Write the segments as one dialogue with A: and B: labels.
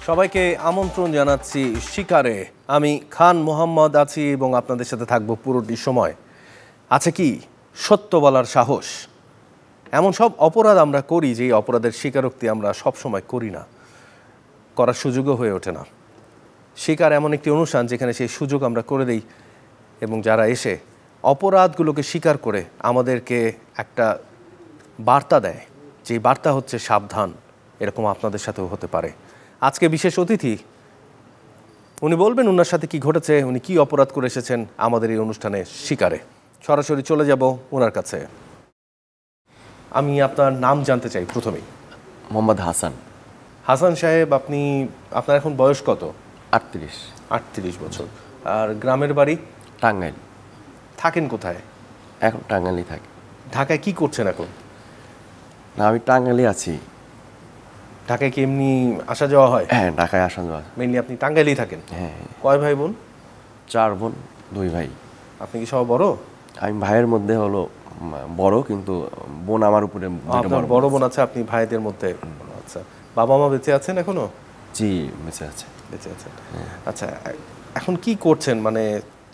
A: সবাইকে আমন্ত্রণ জানাচ্ছি শিকারে। আমি খান মোহাম্মদ আছি এবং আপনাদের সাথে থাকবো পুরোটি সময়। আছে কি সত্য বলার সাহস? এমন সব অপরাধ আমরা করি যে অপরাধের স্বীকারোক্তি আমরা সব সময় করি না, করার সুযোগও হয়ে ওঠে না। শিকার এমন একটি অনুষ্ঠান যেখানে সেই সুযোগ আমরা করে দিই এবং যারা এসে অপরাধগুলোকে স্বীকার করে আমাদেরকে একটা বার্তা দেয়, যেই বার্তা হচ্ছে সাবধান। এরকম আপনাদের সাথেও হতে পারে। আজকে বিশেষ অতিথি, উনি বলবেন ওনার সাথে কি ঘটেছে, উনি কি অপরাধ করে এসেছেন আমাদের এই অনুষ্ঠানে শিকারে। সরাসরি চলে যাব ওনার কাছে। আমি আপনার নাম জানতে চাই প্রথমেই।
B: মোহাম্মদ হাসান।
A: হাসান সাহেব, আপনার এখন বয়স কত?
B: 38।
A: 38 বছর। আর গ্রামের বাড়ি?
B: টাঙ্গাইল।
A: থাকেন কোথায়?
B: এখন টাঙ্গাইলই থাকি।
A: ঢাকায় কি করছেন এখন?
B: না, আমি টাঙ্গাইলে আছি।
A: ঢাকায় কি এমনি আসা যাওয়া হয়?
B: হ্যাঁ, ঢাকায় আসা যাওয়া।
A: মেইনলি আপনি টাঙ্গাইলেই থাকেন?
B: হ্যাঁ।
A: কয় ভাই বোন?
B: 4 বোন 2 ভাই।
A: আপনি কি সব বড়?
B: আমি ভাইয়ের মধ্যে হলো বড়, কিন্তু বোন আমার উপরে।
A: আপনার বড় বোন আছে, আপনি ভাইদের মধ্যে। আচ্ছা, বাবা মা বেঁচে আছেন এখনো?
B: জি, বেঁচে আছে।
A: বেঁচে আছেন। আচ্ছা, এখন কি করছেন, মানে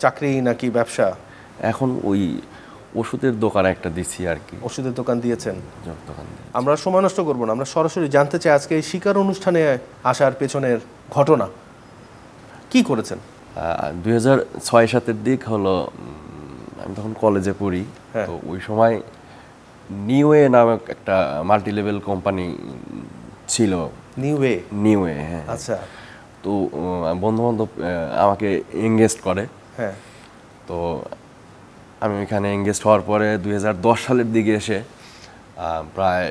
A: চাকরি নাকি ব্যবসা?
B: এখন ওই ওষুধের দোকান একটা দিছি আর কি।
A: ওষুধের দোকান দিয়েছেন?
B: দোকান।
A: আমরা সময় নষ্ট করবো না, আমরা সরাসরি জানতে চাই আজকে এই শিকার অনুষ্ঠানে আসার পেছনের ঘটনা কি করেছেন।
B: 2006-07 দিক হলো, আমি তখন কলেজে পড়ি। তো ওই সময় নিউওয়ে নামক একটা মাল্টি লেভেল কোম্পানি ছিল। নিউওয়ে, হ্যাঁ।
A: আচ্ছা।
B: তো বন্ধু বান্ধব আমাকে এঙ্গেজ করে।
A: হ্যাঁ।
B: তো আমি এখানে এঙ্গেজ হওয়ার পরে 2010 সালের দিকে এসে প্রায়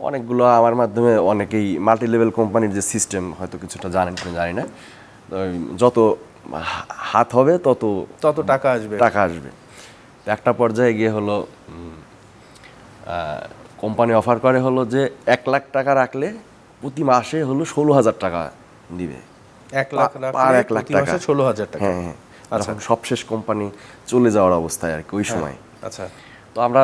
B: অনেকগুলো আমার মাধ্যমে অনেকেই মাল্টি লেভেল কোম্পানির যে সিস্টেম হয়তো কিছুটা জানেন কিনা জানি না, যত হাত হবে তত টাকা আসবে। একটা পর্যায়ে গিয়ে হলো কোম্পানি অফার করে হলো যে 1 লাখ টাকা রাখলে প্রতি মাসে হলো 16,000 টাকা দিবে।
A: 1 লাখ টাকা 16,000 টাকা।
B: হ্যাঁ। আচ্ছা, সবশেষ কোম্পানি চলে যাওয়ার অবস্থায় আর কি ওই সময়।
A: আচ্ছা।
B: তো আমরা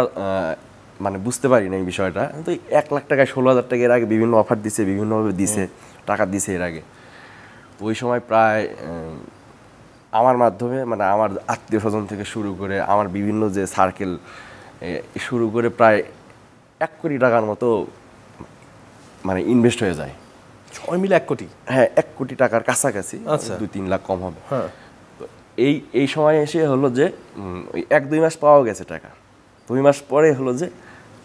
B: মানে বুঝতে পারি না এই বিষয়টা। তো 1 লাখ টাকায় 16,000 টাকা এর আগে বিভিন্ন অফার দিছে, বিভিন্নভাবে দিছে, টাকা দিছে এর আগে। ওই সময় প্রায় আমার মাধ্যমে, মানে আমার আত্মীয় স্বজন থেকে শুরু করে আমার বিভিন্ন যে সার্কেল শুরু করে প্রায় 1 কোটি টাকার মতো মানে ইনভেস্ট হয়ে যায়।
A: সবাই মিলে 1 কোটি?
B: হ্যাঁ, 1 কোটি টাকার কাছাকাছি।
A: আচ্ছা।
B: 2-3 লাখ কম হবে।
A: হ্যাঁ।
B: তো এই সময় এসে হলো যে ওই 1-2 মাস পাওয়া গেছে টাকা। 2 মাস পরে হলো যে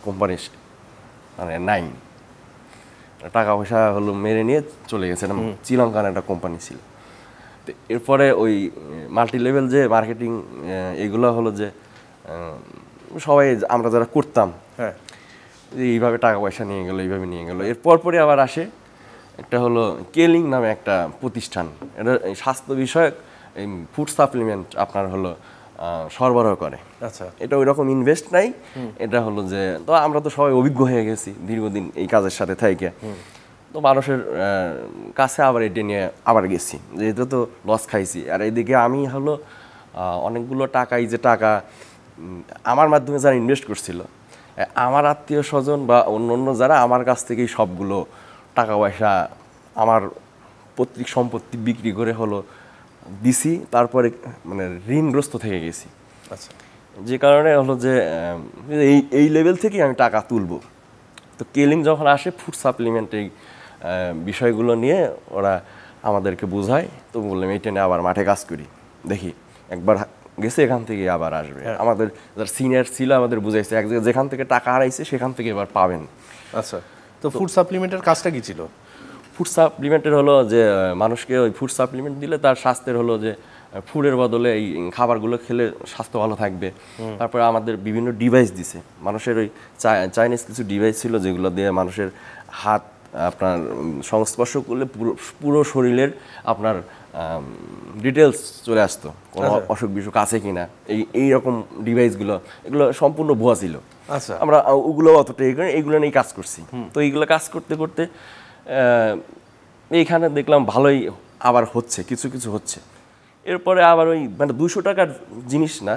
B: কোম্পানি মানে নাই, টাকা পয়সা হলো মেরে নিয়ে চলে গেছে। শ্রীলঙ্কার একটা কোম্পানি ছিল। তো এরপরে ওই মাল্টি লেভেল যে মার্কেটিং এগুলো হলো যে সবাই আমরা যারা করতাম,
A: হ্যাঁ,
B: এইভাবে টাকা পয়সা নিয়ে গেলো, এইভাবে নিয়ে গেলো। এরপর পরে আবার আসে একটা হলো কেলিং নামে একটা প্রতিষ্ঠান। এটা স্বাস্থ্য বিষয়ক ফুড সাপ্লিমেন্ট আপনার হলো সরবরাহ করে।
A: আচ্ছা।
B: এটা ওই রকম ইনভেস্ট নাই। এটা হলো যে, তো আমরা তো সবাই অভিজ্ঞ হয়ে গেছি দীর্ঘদিন এই কাজের সাথে থেকে। তো মানুষের কাছে আবার এটা নিয়ে আবার গেছি যে এটা তো লস খাইছি। আর এইদিকে আমি হলো অনেকগুলো টাকা আমার মাধ্যমে যারা ইনভেস্ট করছিল, আমার আত্মীয় স্বজন বা অন্য যারা আমার কাছ থেকেই সবগুলো টাকা পয়সা আমার পৈতৃক সম্পত্তি বিক্রি করে হলো দিছি। তারপরে মানে ঋণগ্রস্ত থেকে গেছি।
A: আচ্ছা।
B: যে কারণে হলো যে এই লেভেল থেকেই আমি টাকা তুলব। তো কেলিং যখন আসে ফুড সাপ্লিমেন্ট এই বিষয়গুলো নিয়ে ওরা আমাদেরকে বোঝায়। তো বললাম এইটা নিয়ে আবার মাঠে কাজ করি, দেখি একবার গেছে এখান থেকে আবার আসবে। আমাদের যারা সিনিয়র ছিল আমাদের বুঝাইছে যেখান থেকে টাকা হারাইছে সেখান থেকে এবার পাবেন।
A: আচ্ছা। তো ফুড সাপ্লিমেন্টের কাজটা কি ছিল?
B: ফুড সাপ্লিমেন্টের হলো যে মানুষকে ওই ফুড সাপ্লিমেন্ট দিলে তার স্বাস্থ্যের হলো যে ফুডের বদলে এই খাবারগুলো খেলে স্বাস্থ্য ভালো থাকবে। তারপরে আমাদের বিভিন্ন ডিভাইস দিছে। মানুষের ওই চাইনিজ কিছু ডিভাইস ছিল যেগুলো দিয়ে মানুষের হাত আপনার সংস্পর্শ করলে পুরো শরীরের আপনার ডিটেলস চলে আসতো, কোনো অসুখ বিসুখ আছে কিনা। এই রকম ডিভাইসগুলো এগুলো সম্পূর্ণ ভুয়া ছিল।
A: আচ্ছা।
B: আমরা ওগুলো অতটা এইগুলো নিয়ে কাজ করছি। তো এইগুলো কাজ করতে করতে এইখানে দেখলাম ভালোই আবার হচ্ছে, কিছু হচ্ছে। এরপরে আবার ওই মানে 200 টাকার জিনিস না,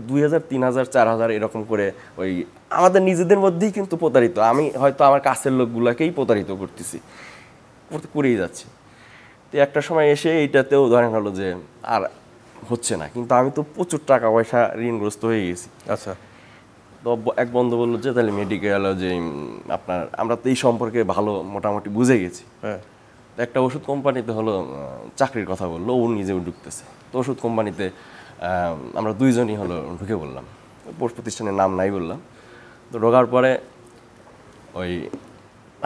B: 2000, 3000, 4000 এরকম করে ওই আমাদের নিজেদের মধ্যেই কিন্তু প্রতারিত। আমি হয়তো আমার কাছের লোকগুলাকেই প্রতারিত করতেছি। করেই যাচ্ছি। তো একটা সময় এসে এইটাতেও ধরেন হলো যে আর হচ্ছে না, কিন্তু আমি তো প্রচুর টাকা পয়সা ঋণগ্রস্ত হয়ে গেছি।
A: আচ্ছা,
B: তো এক বন্ধু বললো যে তাহলে মেডিকেল যে আপনার, আমরা তো এই সম্পর্কে ভালো মোটামুটি বুঝে গেছি।
A: হ্যাঁ,
B: তো একটা ওষুধ কোম্পানিতে হলো চাকরির কথা বললো, ও নিজেও ঢুকতেছে। তো ওষুধ কোম্পানিতে আমরা দুইজনই হলো ঢুকে বললাম, প্রতিষ্ঠানের নাম নাই বললাম। তো ঢোকার পরে ওই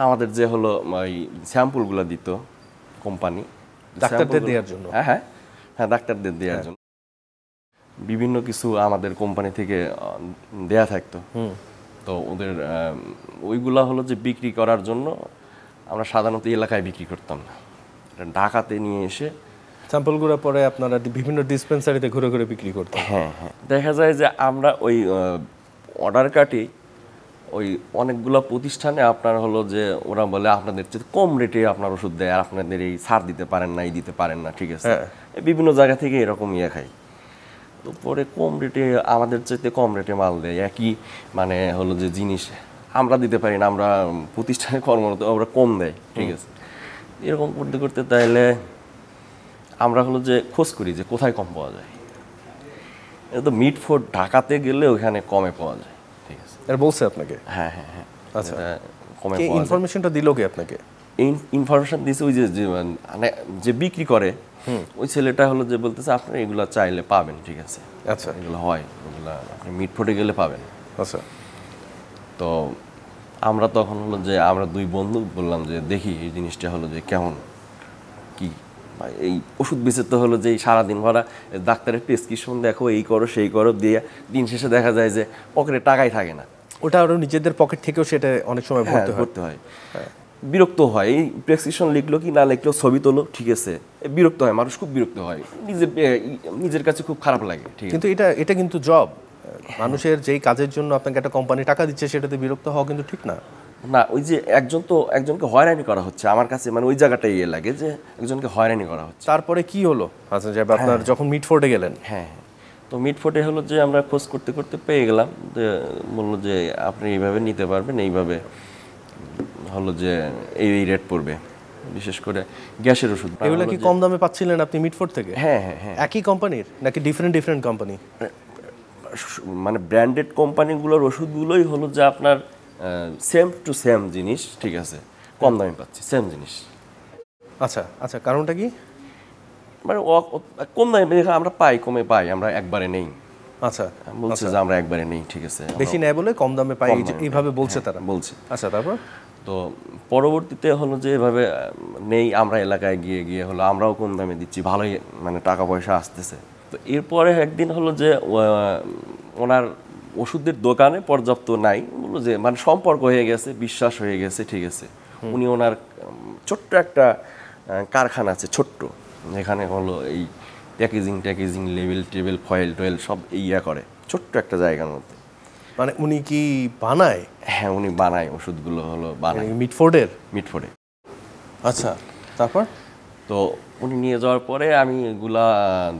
B: আমাদের যে হলো ওই স্যাম্পলগুলো দিত কোম্পানি
A: ডাক্তারদের দেওয়ার জন্য।
B: হ্যাঁ হ্যাঁ হ্যাঁ, ডাক্তারদের দেওয়ার জন্য বিভিন্ন কিছু আমাদের কোম্পানি থেকে দেয়া থাকতো। তো ওদের ওইগুলা হলো যে বিক্রি করার জন্য আমরা সাধারণত এলাকায় বিক্রি করতাম না, ঢাকাতে নিয়ে এসে
A: স্যাম্পলগুলো পরে আপনারা বিভিন্ন ডিসপেন্সারিতে ঘুরে ঘুরে বিক্রি করতেন।
B: হ্যাঁ হ্যাঁ, দেখা যায় যে আমরা ওই অর্ডার কাটি ওই অনেকগুলো প্রতিষ্ঠানে আপনার হলো যে ওরা বলে আপনাদের চেয়ে কম রেটে আপনার ওষুধ দেয়, আর আপনাদের এই ছাড় দিতে পারেন না, এই দিতে পারেন না, ঠিক আছে। বিভিন্ন জায়গা থেকে এরকম খাই। তো পরে কম রেটে, আমাদের চাইতে কম রেটে মাল দেয়, একই মানে হলো যে জিনিস আমরা দিতে পারি না, আমরা প্রতিষ্ঠানে কর্মরত, ওরা কম দেয়, ঠিক আছে। এরকম করতে করতে তাইলে আমরা হলো যে খোঁজ করি যে কোথায় কম পাওয়া যায়। এটা তো মিটফোর্ড ঢাকাতে গেলে ওখানে কমে পাওয়া যায়, ঠিক আছে।
A: আর বলছে আপনাকে?
B: হ্যাঁ হ্যাঁ হ্যাঁ,
A: আচ্ছা,
B: কমে
A: কে
B: পাওয়া যায়।
A: ইনফরমেশনটা দিল কে আপনাকে?
B: এই ইনফরমেশন দিয়েছে ওই যে মানে যে বিক্রি করে ওই ছেলেটা হলো যে বলতেছে আপনারা এগুলো চাইলে পাবেন, ঠিক আছে।
A: আচ্ছা,
B: এগুলো হয়, এগুলো আপনি মিটফোর্ডে গেলে পাবেন।
A: আচ্ছা,
B: তো আমরা তখন হলো যে আমরা দুই বন্ধু বললাম যে দেখি এই জিনিসটা হলো যে কেমন কি। এই ওষুধ বেচে তো হলো যে এই সারাদিন ভরা ডাক্তারের প্রেসক্রিপশন দেখো, এই করো সেই করো দিয়ে দিন শেষে দেখা যায় যে পকেটে টাকাই থাকে না।
A: ওটা আরো নিজেদের পকেট থেকেও সেটা অনেক সময়
B: করতে হয়, বিরক্ত হয়। এই প্রেসক্রিপশন লিখলো কি না লিখলো, ছবি তোলো, ঠিক আছে, বিরক্ত হয় মানুষ, খুব বিরক্ত হয়, নিজের কাছে খুব খারাপ লাগে, ঠিক আছে।
A: কিন্তু এটা কিন্তু জব, মানুষের যেই কাজের জন্য আপনাকে একটা কোম্পানি টাকা দিচ্ছে সেটাতে বিরক্ত হওয়া কিন্তু ঠিক না।
B: না, ওই যে একজনকে হয়রানি করা হচ্ছে আমার কাছে, মানে ওই জায়গাটাই লাগে যে একজনকে হয়রানি করা হচ্ছে।
A: তারপরে কি হলো আচ্ছা, যে আপনার যখন মিটফোর্ডে গেলেন?
B: হ্যাঁ, তো মিটফোর্ডে হলো যে আমরা খোঁজ করতে করতে পেয়ে গেলাম যে বললো যে আপনি এইভাবে নিতে পারবেন, এইভাবে হলো যে এই রেট পড়বে, বিশেষ করে গ্যাসের ওষুধ।
A: এগুলো কি কম দামে পাচ্ছিলেন আপনি মিটফোর্ড থেকে?
B: হ্যাঁ হ্যাঁ হ্যাঁ,
A: একই কোম্পানির নাকি ডিফারেন্ট কোম্পানি?
B: মানে ব্র্যান্ডেড কোম্পানিগুলোর ওষুধগুলোই হলো যে আপনার সেম টু সেম জিনিস, ঠিক আছে, কম দামে পাচ্ছি সেম জিনিস।
A: আচ্ছা আচ্ছা, কারণটা কি?
B: মানে কম দামে আমরা পাই, কমে পাই, আমরা একবারে নেই।
A: আচ্ছা,
B: বলছে যে আমরা একবারে নেই, ঠিক আছে,
A: বেশি নেয় বলে কম দামে পাই, এইভাবে বলছে তারা?
B: বলছে।
A: আচ্ছা, তারপর?
B: তো পরবর্তীতে হলো যে এভাবে নেই, আমরা এলাকায় গিয়ে গিয়ে হলো আমরাও কম দামে দিচ্ছি, ভালোই মানে টাকা পয়সা আসতেছে। তো এরপরে একদিন হলো যে ওনার ওষুধের দোকানে পর্যাপ্ত নাই, বললো যে মানে সম্পর্ক হয়ে গেছে, বিশ্বাস হয়ে গেছে, ঠিক আছে। উনি ওনার ছোট্ট একটা কারখানা আছে, ছোট্ট, যেখানে হলো এই packaging label table foil toil সব করে, ছোট্ট একটা জায়গার মধ্যে।
A: মানে উনি কি বানায়?
B: হ্যাঁ, উনি বানায় ওষুধগুলো, হলো বানায়
A: মিটফোর্ডে।
B: আচ্ছা,
A: তারপর?
B: তো উনি নিয়ে যাওয়ার পরে আমি এগুলা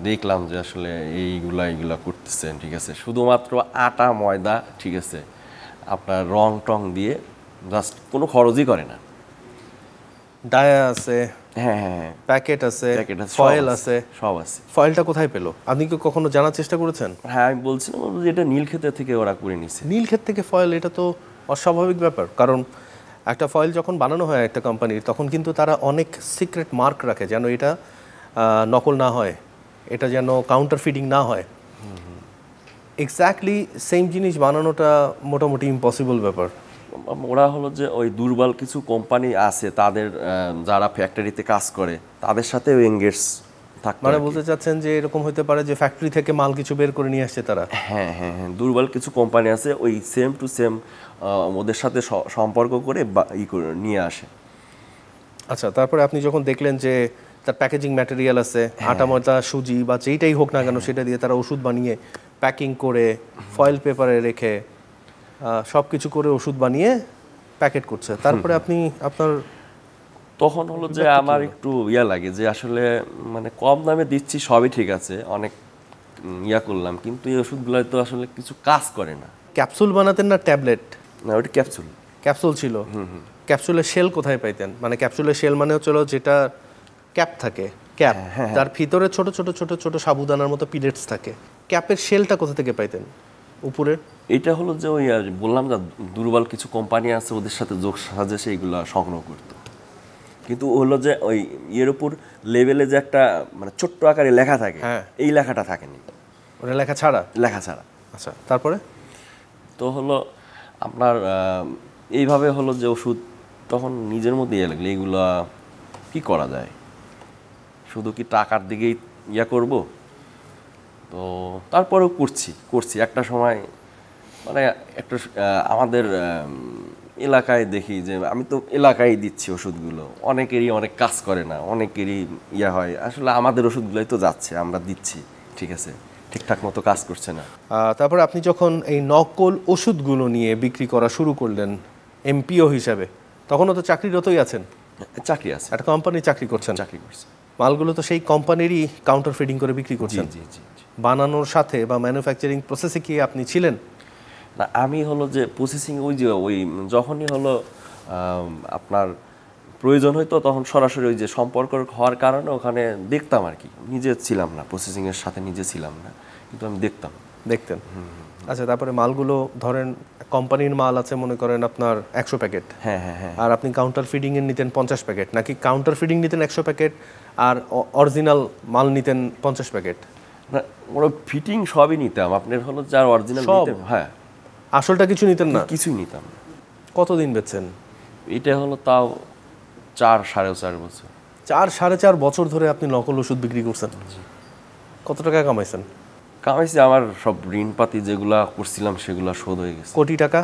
B: দেখলাম যে আসলে এইগুলা করতেছেন, ঠিক আছে, শুধুমাত্র আটা ময়দা, ঠিক আছে, আপনার রং টং দিয়ে জাস্ট কোনো খরচই করে না।
A: ডায়া আছে,
B: হ্যাঁ হ্যাঁ,
A: প্যাকেট আছে, ফয়েল আছে,
B: সব আছে।
A: ফয়েলটা কোথায় পেলো? আপনি কি কখনো জানার চেষ্টা করেছেন?
B: হ্যাঁ, আমি বলছিলাম যে এটা নীলক্ষেত থেকে ওরা করে নিছে।
A: নীলক্ষেত থেকে ফয়েল, এটা তো অস্বাভাবিক ব্যাপার। কারণ একটা ফয়েল যখন বানানো হয় একটা কোম্পানির, তখন কিন্তু তারা অনেক সিক্রেট মার্ক রাখে যেন এটা নকল না হয়, এটা যেন কাউন্টার ফিটিং না হয়। এক্স্যাক্টলি সেম জিনিস বানানোটা মোটামুটি ইম্পসিবল ব্যাপার।
B: ওরা হলো যে ওই দুর্বল কিছু কোম্পানি আছে, তাদের যারা ফ্যাক্টরিতে কাজ করে তাদের সাথে এঙ্গেজ থাকতে।
A: মানে বলতে চাচ্ছেন যে এরকম হতে পারে যে ফ্যাক্টরি থেকে মাল কিছু বের করে নিয়ে আসছে তারা?
B: হ্যাঁ হ্যাঁ হ্যাঁ, দুর্বল কিছু কোম্পানি আছে, ওই সেম টু সেম ওদের সাথে সম্পর্ক করে করে নিয়ে আসে।
A: আচ্ছা, তারপরে আপনি যখন দেখলেন যে তার প্যাকেজিং ম্যাটেরিয়াল আছে, আটা ময়দা সুজি বা যেইটাই হোক না কেন, সেটা দিয়ে তারা ওষুধ বানিয়ে প্যাকিং করে ফয়েল পেপারে রেখে সব কিছু করে ওষুধ বানিয়ে প্যাকেট করছে, তারপরে আপনি আপনার
B: তখন হলো যে আমার একটু লাগে যে আসলে মানে কম দামে দিচ্ছি, সবই ঠিক আছে, অনেক করলাম, কিন্তু এই ওষুধগুলো তো আসলে কিছু কাজ করে না।
A: ক্যাপসুল বানাতেন না ট্যাবলেট?
B: না, ওটা ক্যাপসুল।
A: ক্যাপসুল ছিল। ক্যাপসুলের শেল কোথায় পাইতেন? মানে ক্যাপসুলের শেল মানে হচ্ছে যেটা ক্যাপ থাকে, ক্যাপ, তার ভিতরে ছোট ছোট ছোট ছোট সাবুদানার মতো পিলেটস থাকে। ক্যাপের শেলটা কোথা থেকে পাইতেন উপরের?
B: এটা হলো যে ওই আর বললাম না, দুর্বল কিছু কোম্পানি আছে, ওদের সাথে যোগ সাজেশে এইগুলো সংগ্রহ করতো। কিন্তু হলো যে ওই ইয়ের উপর লেভেলে যে একটা মানে ছোট্ট আকারে লেখা থাকে, এই লেখাটা থাকেনি,
A: ওটা লেখা ছাড়া?
B: লেখা ছাড়া।
A: আচ্ছা, তারপরে
B: তো হলো আপনার এইভাবে হলো যে ওষুধ তখন নিজের মধ্যে ইয়ে লাগলো, এইগুলা কি করা যায়, শুধু কি টাকার দিকেই ইয়া করব? তো তারপরেও করছি একটা সময় মানে একটা আমাদের এলাকায় দেখি যে আমি তো এলাকায় দিচ্ছি ওষুধগুলো, অনেকেরই অনেক কাজ করে না, অনেকেরই ইয়া হয়, আসলে আমাদের ওষুধগুলোই তো যাচ্ছে, আমরা দিচ্ছি, ঠিক আছে, ঠিকঠাক মতো কাজ করছে না।
A: তারপরে আপনি যখন এই নকল ওষুধগুলো নিয়ে বিক্রি করা শুরু করলেন এমপিও হিসাবে, তখনও তো চাকরিরতই আছেন?
B: চাকরি আছে,
A: একটা কোম্পানি চাকরি করছেন?
B: চাকরি করছে।
A: মালগুলো তো সেই কোম্পানিরই কাউন্টার ফিডিং করে বিক্রি করছেন?
B: জি জি জি।
A: বানানোর সাথে বা ম্যানুফ্যাকচারিং প্রসেসে কি আপনি ছিলেন?
B: না, আমি হলো যে প্রসেসিং ওই যখনই হলো আপনার প্রয়োজন হয়তো তখন সরাসরি ওই যে সম্পর্ক হওয়ার কারণে ওখানে দেখতাম আর কি, নিজে ছিলাম না প্রসেসিংয়ের সাথে, নিজে ছিলাম না, কিন্তু আমি দেখতেন।
A: আচ্ছা, তারপরে মালগুলো ধরেন কোম্পানির মাল আছে মনে করেন আপনার 100 প্যাকেট,
B: হ্যাঁ,
A: আর আপনি কাউন্টার ফিডিং এর নিতেন 50 প্যাকেট, নাকি কাউন্টার ফিডিং নিতেন 100 প্যাকেট আর অরিজিনাল মাল নিতেন 50 প্যাকেট?
B: না, ওরা ফিটিং সবই নিতাম, আপনার হলো যার অরিজিনাল নিতাম। হ্যাঁ,
A: আসলটা কিছু নিতেন না?
B: কিছুই নিতাম।
A: কতদিন বেচছেন?
B: এটা হলো তাও 4-4.5 বছর।
A: 4-4.5 বছর ধরে আপনি নকল ওষুধ বিক্রি করছেন? কত টাকা কামাইছেন?
B: কামাইছি, আমার সব ঋণপাতি যেগুলা করছিলাম সেগুলা শোধ হয়ে গেছে।
A: কোটি টাকা?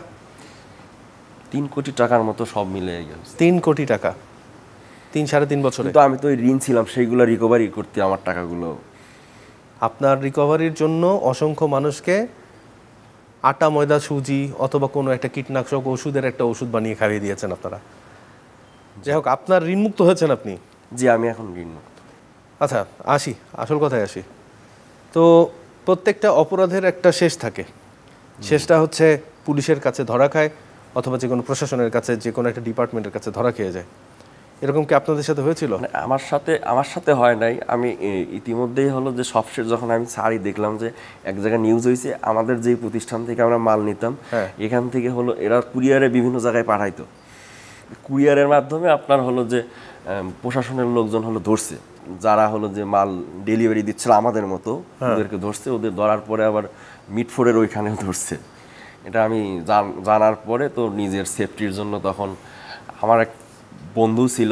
B: 3 কোটি টাকার মতো সব মিলে গেছে।
A: 3 কোটি টাকা 3-3.5 বছরে?
B: কিন্তু আমি তো ওই ঋণ ছিলাম, সেইগুলো রিকভারি করতে আমার টাকাগুলো।
A: আপনার রিকভারির জন্য অসংখ্য মানুষকে আটা, ময়দা, সুজি অথবা কোনো একটা কীটনাশক ওষুধের একটা ওষুধ বানিয়ে খাইয়ে দিয়েছেন আপনারা। যাই হোক, আপনার ঋণমুক্ত হয়েছেন আপনি?
B: জি, আমি এখন ঋণমুক্ত।
A: আচ্ছা, আসল কথায় আসি। তো প্রত্যেকটা অপরাধের একটা শেষ থাকে, শেষটা হচ্ছে পুলিশের কাছে ধরা খায় অথবা যে কোনো প্রশাসনের কাছে, যে কোনো একটা ডিপার্টমেন্টের কাছে ধরা খেয়ে যায়। এরকম কি আপনাদের সাথে হয়েছিল?
B: মানে আমার সাথে হয় নাই। আমি ইতিমধ্যেই হলো যে সবশেষ যখন আমি ছাড়ি দেখলাম যে এক জায়গায় নিউজ হয়েছে, আমাদের যেই প্রতিষ্ঠান থেকে আমরা মাল নিতাম এখান থেকে হলো এরা কুরিয়ারে বিভিন্ন জায়গায় পাঠাইতো, কুরিয়ারের মাধ্যমে আপনার হলো যে প্রশাসনের লোকজন হলো ধরছে, যারা হলো যে মাল ডেলিভারি দিচ্ছিল আমাদের মতো, ওদেরকে ধরছে। ওদের ধরার পরে আবার মিটফোর্ডের ওইখানেও ধরছে। এটা আমি জানার পরে তো নিজের সেফটির জন্য তখন আমার এক বন্ধু ছিল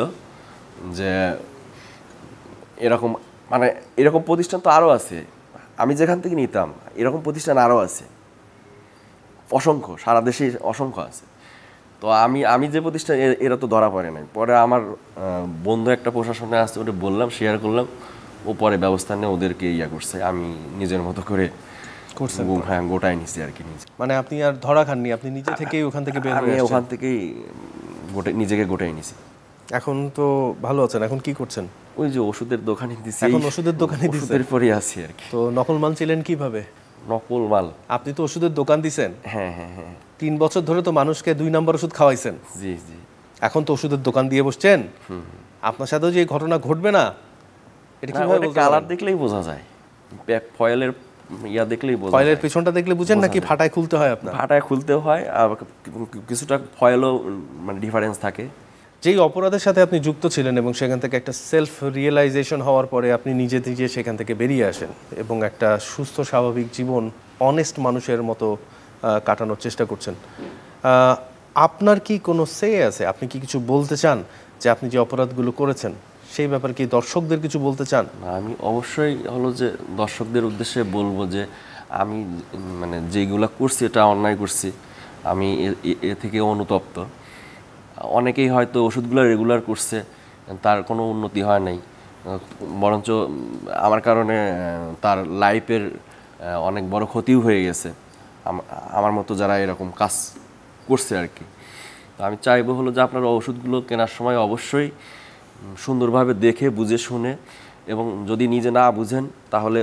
B: যে এরকম প্রতিষ্ঠান তো আরও আছে, আমি যেখান থেকে নিতাম এরকম প্রতিষ্ঠান আরও আছে অসংখ্য, সারা দেশে অসংখ্য আছে। তো আমি যে প্রতিষ্ঠান এরা তো ধরা পড়ে নাই। পরে আমার বন্ধু একটা প্রশাসনে আসছে, ওটা বললাম, শেয়ার করলাম, ও পরে ব্যবস্থা নিয়ে ওদেরকে ইয়া করছে। আমি নিজের মতো করে হ্যাঁ গোটাই নিছি আর কি নিজে।
A: মানে আপনি আর ধরা খাননি, আপনি নিজে থেকেই ওখান থেকে বের হয়ে
B: আমি
A: আসছেন?
B: ওখান থেকেই নিজেকে গোটাই নিছি।
A: এখন তো ভালো আছেন, এখন কি করছেন?
B: ওই যে ওষুধের দোকানে দিছি।
A: এখন ওষুধের দোকানে দিছেন?
B: ওষুধের পরে আছি আর কি।
A: তো নকল মাল ছিলেন কিভাবে?
B: নকল মাল?
A: আপনি তো ওষুধের দোকান দিছেন।
B: হ্যাঁ হ্যাঁ হ্যাঁ।
A: 3 বছর ধরে তো মানুষকে 2 নম্বর ওষুধ খাওয়াইছেন।
B: জি জি।
A: এখন তো ওষুধের দোকান দিয়ে বসছেন। আপনার সাথেও যে এই ঘটনা ঘটবে না, এটা কিভাবে বলতে?
B: কালার দেখলেই বোঝা যায়, ফয়েলের ইয়া দেখলেই বোঝা যায়।
A: ফয়েলের পিছনটা দেখলে বুঝেন নাকি ফাটায় খুলতে হয়? আপনার
B: ফাটায় খুলতেও হয়, আর কিছুটা ফয়েলও মানে ডিফারেন্স থাকে।
A: যেই অপরাধের সাথে আপনি যুক্ত ছিলেন এবং সেখান থেকে একটা সেলফ রিয়েলাইজেশন হওয়ার পরে আপনি নিজে নিজে সেখান থেকে বেরিয়ে আসেন এবং একটা সুস্থ স্বাভাবিক জীবন অনেস্ট মানুষের মতো কাটানোর চেষ্টা করছেন, আপনার কি কোনো সে আছে? আপনি কি কিছু বলতে চান যে আপনি যে অপরাধগুলো করেছেন সেই ব্যাপারে কি দর্শকদের কিছু বলতে চান?
B: আমি অবশ্যই হলো যে দর্শকদের উদ্দেশ্যে বলবো যে আমি মানে যেগুলো করছি এটা অন্যায় করছি, আমি এ থেকে অনুতপ্ত। অনেকেই হয়তো ওষুধগুলো রেগুলার করছে, তার কোনো উন্নতি হয় নাই, বরঞ্চ আমার কারণে তার লাইফের অনেক বড় ক্ষতিও হয়ে গেছে, আমার মতো যারা এরকম কাজ করছে আর কি। তো আমি চাইবো হলো যে আপনারা ওষুধগুলো কেনার সময় অবশ্যই সুন্দরভাবে দেখে বুঝে শুনে, এবং যদি নিজে না বুঝেন তাহলে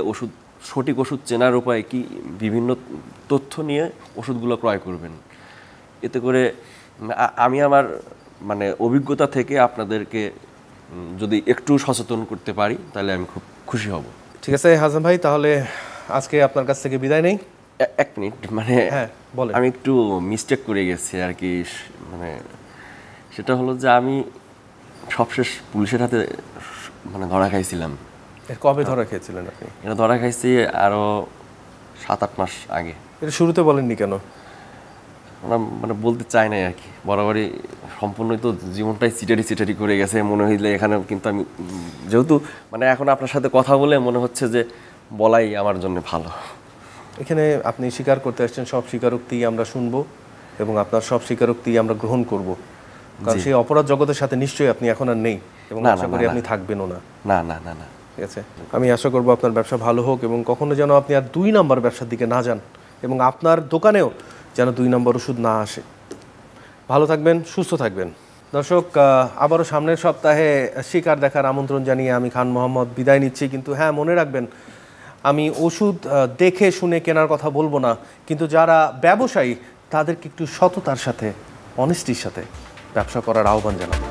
B: সঠিক ওষুধ চেনার উপায় কি বিভিন্ন তথ্য নিয়ে ওষুধগুলো ক্রয় করবেন। এতে করে আমি আমার মানে অভিজ্ঞতা থেকে আপনাদেরকে যদি একটু সচেতন করতে পারি তাহলে আমি খুব খুশি হব।
A: ঠিক আছে হাসান ভাই, তাহলে আজকে আপনার কাছ থেকে বিদায় নেই।
B: এক মিনিট, মানে
A: হ্যাঁ বলেন।
B: আমি একটু মিস্টেক করে গেছি আর কি, মানে সেটা হলো যে আমি সবশেষ পুলিশের হাতে মানে ধরা খাইছিলাম।
A: কবে ধরা খেয়েছিলেন আপনি?
B: এটা ধরা খাইছি আরও 7-8 মাস আগে।
A: এটা শুরুতে বলেননি কেন?
B: মানে বলতে চাই নাই আর কি, বরাবরই সম্পূর্ণই তো জীবনটাই চিটারি করে গেছে মনে হইলে এখানে, কিন্তু আমি যেহেতু মানে এখন আপনার সাথে কথা বলে মনে হচ্ছে যে বলাই আমার জন্য ভালো।
A: এখানে আপনি স্বীকার করতে আসছেন, সব স্বীকারোক্তি আমরা শুনবো এবং আপনার সব স্বীকারোক্তি আমরা গ্রহণ করব, কারণ সেই অপরাধ জগতের সাথে নিশ্চয়ই আপনি এখন আর নেই এবং আশা করি আপনি থাকবেনও না।
B: না না না না,
A: ঠিক আছে, আমি আশা করবো আপনার ব্যবসা ভালো হোক এবং কখনো যেন আপনি আর 2 নম্বর ব্যবসার দিকে না যান এবং আপনার দোকানেও যেন 2 নম্বর ওষুধ না আসে। ভালো থাকবেন, সুস্থ থাকবেন। দর্শক, আবারও সামনের সপ্তাহে শিকার দেখার আমন্ত্রণ জানিয়ে আমি খান মোহাম্মদ বিদায় নিচ্ছি। কিন্তু হ্যাঁ, মনে রাখবেন, আমি ওষুধ দেখে শুনে কেনার কথা বলবো না, কিন্তু যারা ব্যবসায়ী তাদেরকে একটু সততার সাথে, অনেস্টির সাথে ব্যবসা করার আহ্বান জানাবো।